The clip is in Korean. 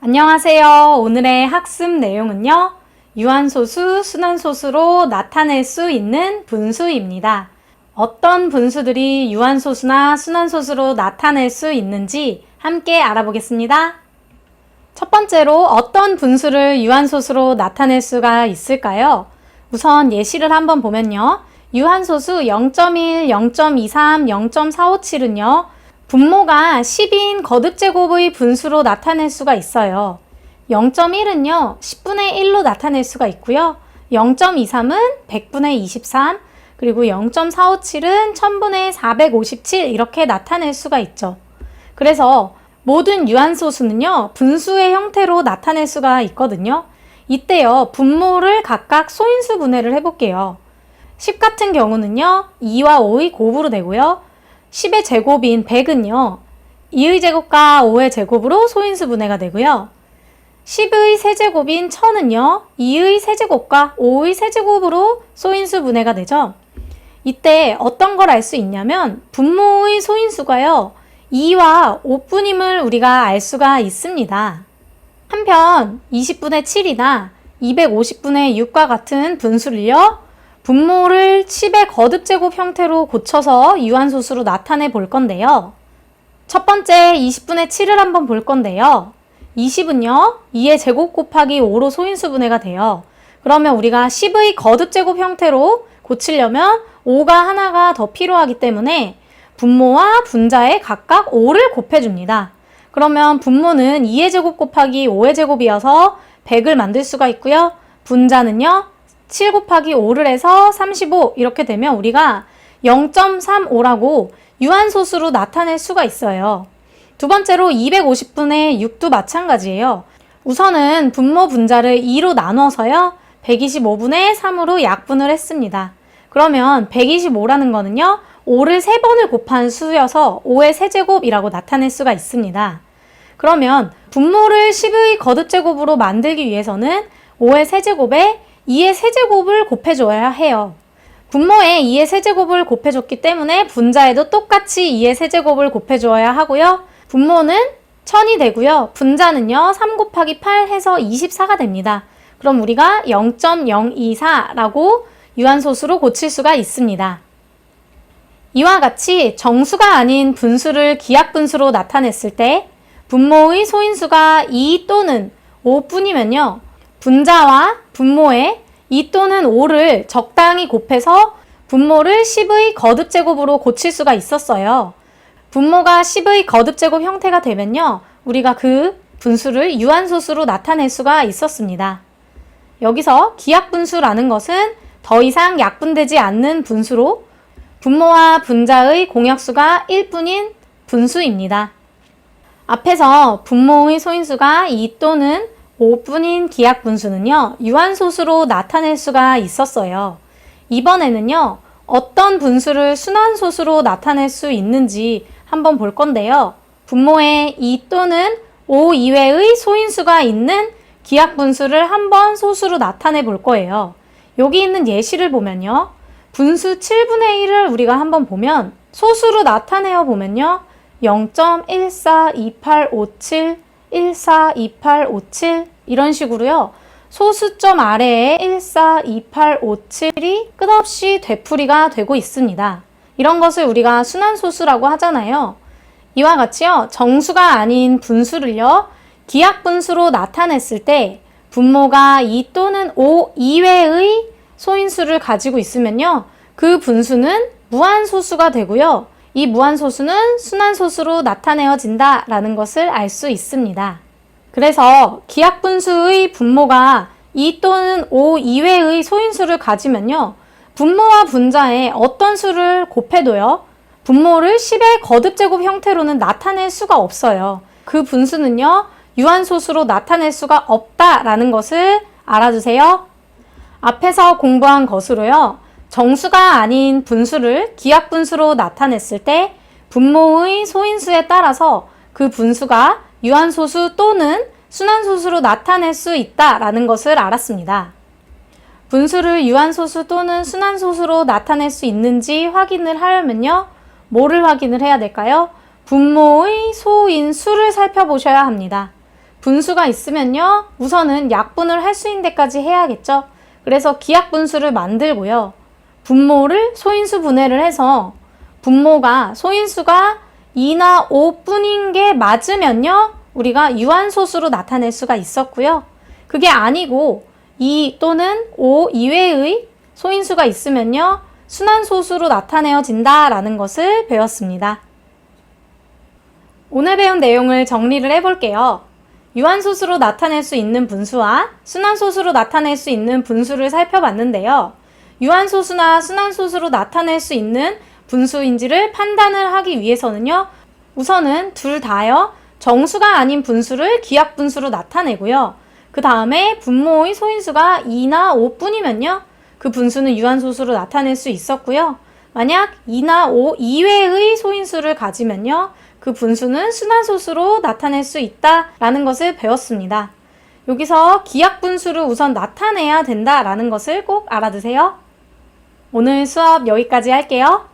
안녕하세요. 오늘의 학습 내용은요. 유한소수, 순환소수로 나타낼 수 있는 분수입니다. 어떤 분수들이 유한소수나 순환소수로 나타낼 수 있는지 함께 알아보겠습니다. 첫 번째로 어떤 분수를 유한소수로 나타낼 수가 있을까요? 우선 예시를 한번 보면요. 유한소수 0.1, 0.23, 0.457은요. 분모가 10인 거듭제곱의 분수로 나타낼 수가 있어요. 0.1은요, 10분의 1로 나타낼 수가 있고요. 0.23은 100분의 23, 그리고 0.457은 1000분의 457 이렇게 나타낼 수가 있죠. 그래서 모든 유한소수는요, 분수의 형태로 나타낼 수가 있거든요. 이때요, 분모를 각각 소인수 분해를 해볼게요. 10 같은 경우는요, 2와 5의 곱으로 되고요. 10의 제곱인 100은요. 2의 제곱과 5의 제곱으로 소인수 분해가 되고요. 10의 세제곱인 1000은요. 2의 세제곱과 5의 세제곱으로 소인수 분해가 되죠. 이때 어떤 걸 알 수 있냐면 분모의 소인수가요. 2와 5뿐임을 우리가 알 수가 있습니다. 한편 20분의 7이나 250분의 6과 같은 분수를요. 분모를 10의 거듭제곱 형태로 고쳐서 유한소수로 나타내 볼 건데요. 첫 번째 20분의 7을 한번 볼 건데요. 20은요. 2의 제곱 곱하기 5로 소인수 분해가 돼요. 그러면 우리가 10의 거듭제곱 형태로 고치려면 5가 하나가 더 필요하기 때문에 분모와 분자에 각각 5를 곱해줍니다. 그러면 분모는 2의 제곱 곱하기 5의 제곱이어서 100을 만들 수가 있고요. 분자는요. 7 곱하기 5를 해서 35 이렇게 되면 우리가 0.35라고 유한소수로 나타낼 수가 있어요. 두 번째로 250분의 6도 마찬가지예요. 우선은 분모 분자를 2로 나눠서요. 125분의 3으로 약분을 했습니다. 그러면 125라는 거는요. 5를 3번을 곱한 수여서 5의 세제곱이라고 나타낼 수가 있습니다. 그러면 분모를 10의 거듭제곱으로 만들기 위해서는 5의 세제곱에 2의 세제곱을 곱해줘야 해요. 분모에 2의 세제곱을 곱해줬기 때문에 분자에도 똑같이 2의 세제곱을 곱해줘야 하고요. 분모는 1000이 되고요. 분자는요. 3 곱하기 8 해서 24가 됩니다. 그럼 우리가 0.024라고 유한소수로 고칠 수가 있습니다. 이와 같이 정수가 아닌 분수를 기하분수로 나타냈을 때 분모의 소인수가 2 또는 5뿐이면요. 분자와 분모에 2 또는 5를 적당히 곱해서 분모를 10의 거듭제곱으로 고칠 수가 있었어요. 분모가 10의 거듭제곱 형태가 되면요. 우리가 그 분수를 유한소수로 나타낼 수가 있었습니다. 여기서 기하분수라는 것은 더 이상 약분되지 않는 분수로 분모와 분자의 공약수가 1뿐인 분수입니다. 앞에서 분모의 소인수가 2 또는 5뿐인 기하분수는요. 유한소수로 나타낼 수가 있었어요. 이번에는요. 어떤 분수를 순환소수로 나타낼 수 있는지 한번 볼 건데요. 분모에 2 또는 5 이외의 소인수가 있는 기하분수를 한번 소수로 나타내 볼 거예요. 여기 있는 예시를 보면요. 분수 7분의 1을 우리가 한번 보면 소수로 나타내어 보면요. 0.142857 142857 이런 식으로요. 소수점 아래에 142857이 끝없이 되풀이가 되고 있습니다. 이런 것을 우리가 순환소수라고 하잖아요. 이와 같이요. 정수가 아닌 분수를요. 기하분수로 나타냈을 때 분모가 2 또는 5 이외의 소인수를 가지고 있으면요. 그 분수는 무한소수가 되고요. 이 무한소수는 순환소수로 나타내어진다 라는 것을 알 수 있습니다. 그래서 기하분수의 분모가 2 또는 5 이외의 소인수를 가지면요. 분모와 분자에 어떤 수를 곱해도요. 분모를 10의 거듭제곱 형태로는 나타낼 수가 없어요. 그 분수는요. 유한소수로 나타낼 수가 없다라는 것을 알아두세요. 앞에서 공부한 것으로요. 정수가 아닌 분수를 기하분수로 나타냈을 때 분모의 소인수에 따라서 그 분수가 유한소수 또는 순환소수로 나타낼 수 있다라는 것을 알았습니다. 분수를 유한소수 또는 순환소수로 나타낼 수 있는지 확인을 하려면요. 뭐를 확인을 해야 될까요? 분모의 소인수를 살펴보셔야 합니다. 분수가 있으면요, 우선은 약분을 할 수 있는 데까지 해야겠죠. 그래서 기약분수를 만들고요. 분모를 소인수 분해를 해서 분모가 소인수가 2나 5뿐인 게 맞으면요, 우리가 유한소수로 나타낼 수가 있었고요. 그게 아니고 2 또는 5 이외의 소인수가 있으면요, 순환소수로 나타내어진다라는 것을 배웠습니다. 오늘 배운 내용을 정리를 해볼게요. 유한소수로 나타낼 수 있는 분수와 순환소수로 나타낼 수 있는 분수를 살펴봤는데요. 유한소수나 순환소수로 나타낼 수 있는 분수인지를 판단을 하기 위해서는요, 우선은 둘 다요, 정수가 아닌 분수를 기약분수로 나타내고요. 그 다음에 분모의 소인수가 2나 5뿐이면요, 그 분수는 유한소수로 나타낼 수 있었고요. 만약 2나 5 이외의 소인수를 가지면요, 그 분수는 순환소수로 나타낼 수 있다라는 것을 배웠습니다. 여기서 기약분수를 우선 나타내야 된다라는 것을 꼭 알아두세요. 오늘 수업 여기까지 할게요.